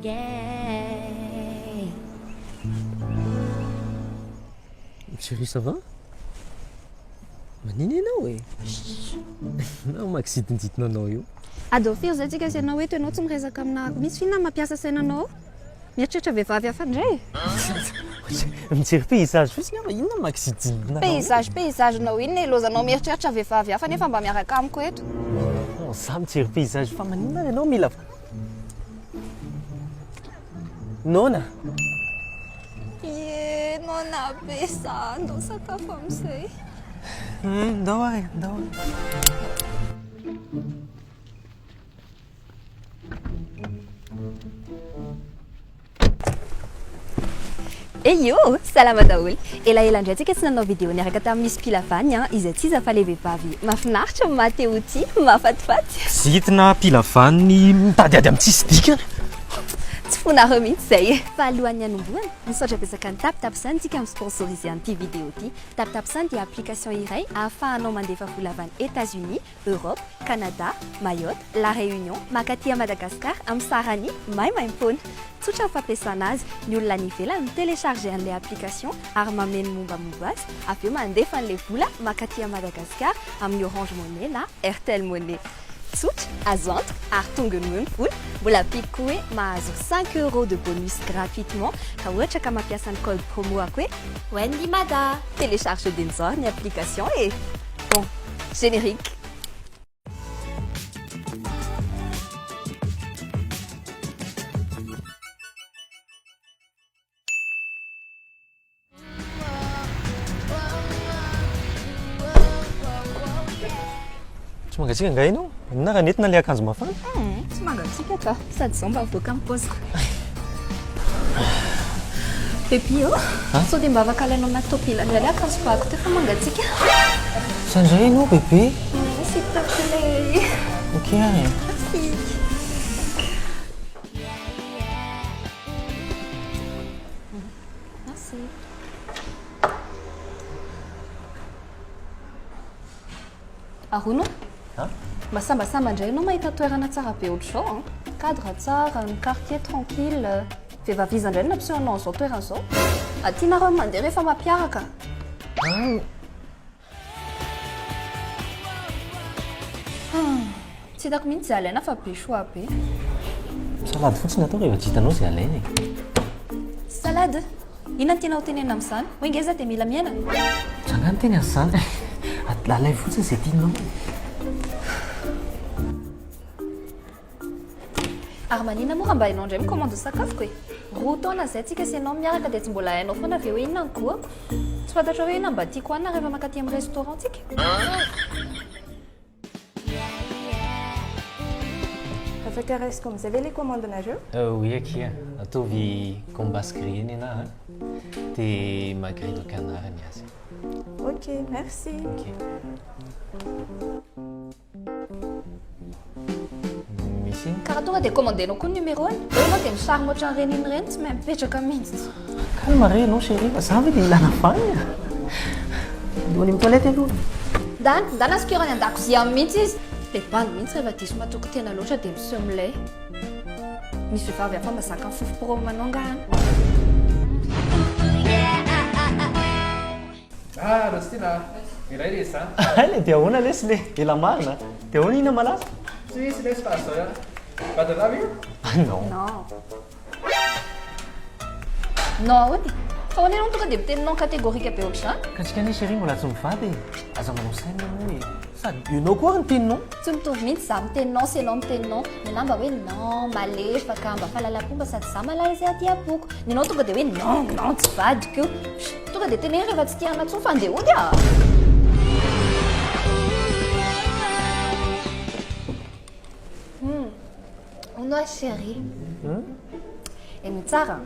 Yeah. Chérie, ça va? Manino ianao e? Na makisitinjitinanao io. Adolphe zay tsika sy ianao hoe toinao tsy miresaka aminahako misy fihinana mampiasa sainanao mieritreritra vehivavy hafa indray Mijery paysage fotsiny aho inona makisitinanao? paysagenao inona elozanao mieritreritra vehivavy hafa nefa mba miaraka amiko eto Za mijery paysage fa maninona ianao mila Nona? nona be sa andao sakafo amin'izay Ndao ary. Eyo, salama daholo. Elaela indray tsika tsy nanao vidéo niaraka tamin'ny Miss Pilavany izay tsy iza fa le vehivavy mahafinaritra Mateo ty, mahafatifaty. Sy hitina Pilavany mitadiady amin'ny tsisy dikany. Tsy fonareo mihitsy izay. Fa alohan'ny hanombohana, misaotra betsaka ny TapTap Sun tsika misponsorisé an'ity vidéo ty. TapTap Sun dia application iray ahafahanao mandefa vola avy any États-Unis, Europe, Canada, Mayotte, La Réunion, mankaty à Madagascar amin'ny sarany maimaimpoana. Tsotra ny fampiasana azy, ny olona any ivelany télécharger an'ilay application ary mameno mombamomba azy, avy eo mandefa an'ilay vola mankaty à Madagascar amin'ny Orange Money na Airtel Money. Tsotra, azo antoka ary tonga ny vola, mbola ampiko hoe mahazo 5 € de bonus gratuitement raha ohatra ka mampiasa ny code promo ako hoe Wendy Mada. Télécharge dès maintenant ny application et bon, générique. Tsy mangatsika nga ianao? Inona raha nentina ilay akanjo mafana? Tsy mangatsika ka, sady izao mba avoaka amin'ny paoziko. Pepi sao dia mba afaka alainao anaty topila indray ilay akanjo pako teo fa mangatsika. Sandray ianao bébé? S'il te plaît. Ok ary. Merci. Merci. Arono? Masambasamba indray ianao mahita toerana tsara be ohatr'izao. Cadre tsara, ny quartier tranquille. Vehivavy iza indray no nampiseho anao an'izao toerana izao. Tianareo mandeha rehefa mampiaraka. Tsy hitako mihitsy izay alaina fa be choix be. Salady fotsiny atao rehefa tsy hitanao izay alaina e. Salade? Inona no tianao tenenina amin'izany? Hoe ngeza dia mila miaina? Trangano teny azany. Alay fotsiny izay tianao. Ary maninona moa raha mba hainao indray mikomandy sakafoko e? Roa taona izay tsika sy ianao miaraka dia tsy mbola hainao foana ve hoe inona ny goako? Tsy fantatra hoe inona mba tiako hoanina rehefa mankaty amin'ny restaurant tsika? Café est-ce que vous avez les commandes de nageur? Oui, aqui. Ataovy combas green ena dia magritte au canard niazy. Ok, merci. Ok. Misy Karaha tonga dia commandenao koa ny numéro any? Ianao dia misarona ohatran'ireny inireny tsy mahay mipetraka mihitsy. calme re ianao chérie, fa za ve dia ilana vany. Doany amin'ny toilette aloha. Ndana sikurany an-dakozia amin'ny mihitsy izy. Dia bandy mihitsy rehefa diso matoko tena loatra dia miseho milay. Misy vehivavy hafa mazaka ny fofo promanao ngahany. Rostina, iray resa. Le dia ahoana lesy le? Ela marina. Dia ahoana ina malaza? Tsy misy lesy fa zao ihany. Badalava io? Non. Non hony. Fa hoana ianao tonga dia miteninao catégorique be ohatr'izany. Ka tsika anie chérie mbola tsy mivady e. Aza manao saina ianao hoe sady ianao koa ary ny teninao. Tsy mitovy mihitsy za miteninao sy ianao miteninao. Ny anao mba hoe non malefaka mba fahalalam-pomba sady za malala izay aty am-poko. Ny anao tonga dia hoe non tsy vadiko io. Tonga dia tena rehefa tsy tiana tsoa fa andeha hody a. Hono chérie. Eny tsara.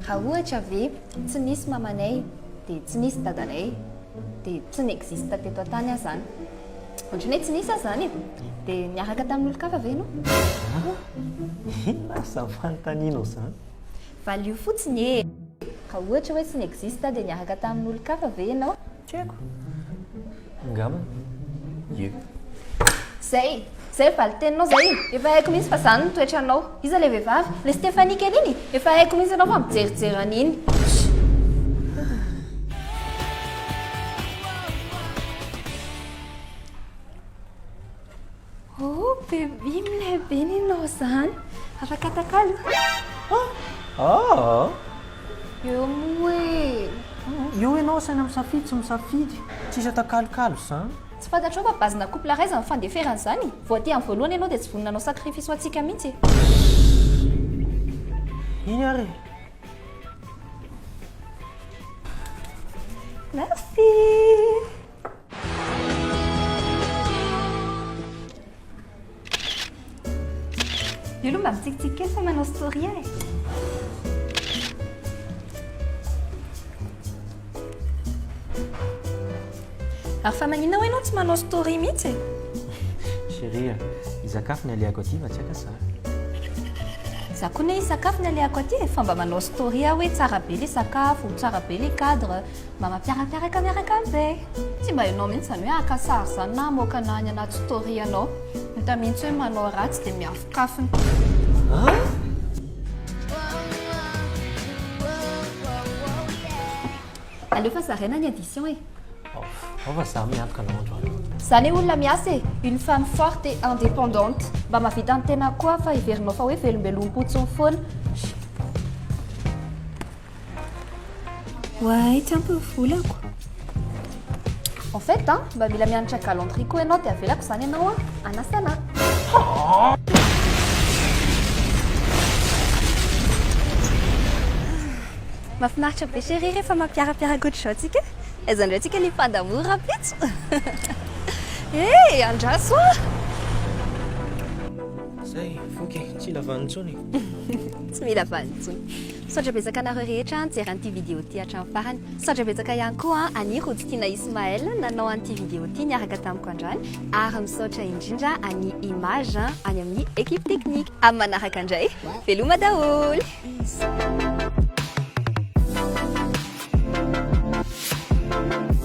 Raha ohatra ve tsy nisy mamanay dia tsy nisy dadanay dia tsy n'existe teto an-tany aho izany. Ohatran'ny hoe tsy nisy aho izany e. Dia niaraka tamin'olon-kafa ve ianao? Ina za fanontanianao izany. Valio fotsiny e. Raha ohatra hoe tsy n'existe dia niaraka tamin'olon-kafa ve ianao? Tsy haiko. Angamba. Io. Zay zay valy teninao zay iny efa haiko mihitsy fa zany nitoetra anao iza le vehivavy le Stéphanie kely iny efa haiko mihitsy anao fa mijerijery an'iny oh bébé milehibe ninao zany afaka takalo eo moe io ianao saina misafidy tsy misafidy tsisy atakalokalo zany tsy fantatrao fa bazina couple raiza ny fandeferan'izany voaty amin'ny voalohany ianao dia tsy voninanao sacrifice ho antsika mihitsy iny ary merci io aloha mba mitsikitsiky kely fa manao story e ary fa maninona ho ianao tsy manao story mihitsy chérie izakafo ny aleako aty va tsy akasara za koa ne sakafo ny aleako aty fa mba manao story a hoe tsara be le sakafo tsara be le cadre mba mampiarapiaraka miaraka amin'izay tsy mba ianao mihitsy zany hoe akasary zany na moka na any anaty story anao hita mihitsy hoe manao ratsy dia miafokafony aleo fa zaraina ny addition e fa za miantoka anao androany zany hoe olona miasa e une femme forte et indépendante mba mahavita ny tena koa fa iverinao fa hoe velombelom-potsiny foana ouais ty ampy volako en fait mba mila mianatra galanterie koa ianao dia avelako zany ianao anasana mahafinaritra be chérie rehefa mampiarapiaraka ohatry zao tsika aiza indray tsika ny mpandamour rapitso e andraso zay foky tsy lavanitsony tsy mila vanitsony saotra betsaka anareo rehetra nijery an'ity vidéo ty hatramin'ny farany saotra betsaka ihany koa any Rodstina Ismaël nanao an'ity vidéo ty niaraka tamiko androany ary misaotra indrindra any image any amin'ny équipe technique amin'ny manaraka indray veloma daholo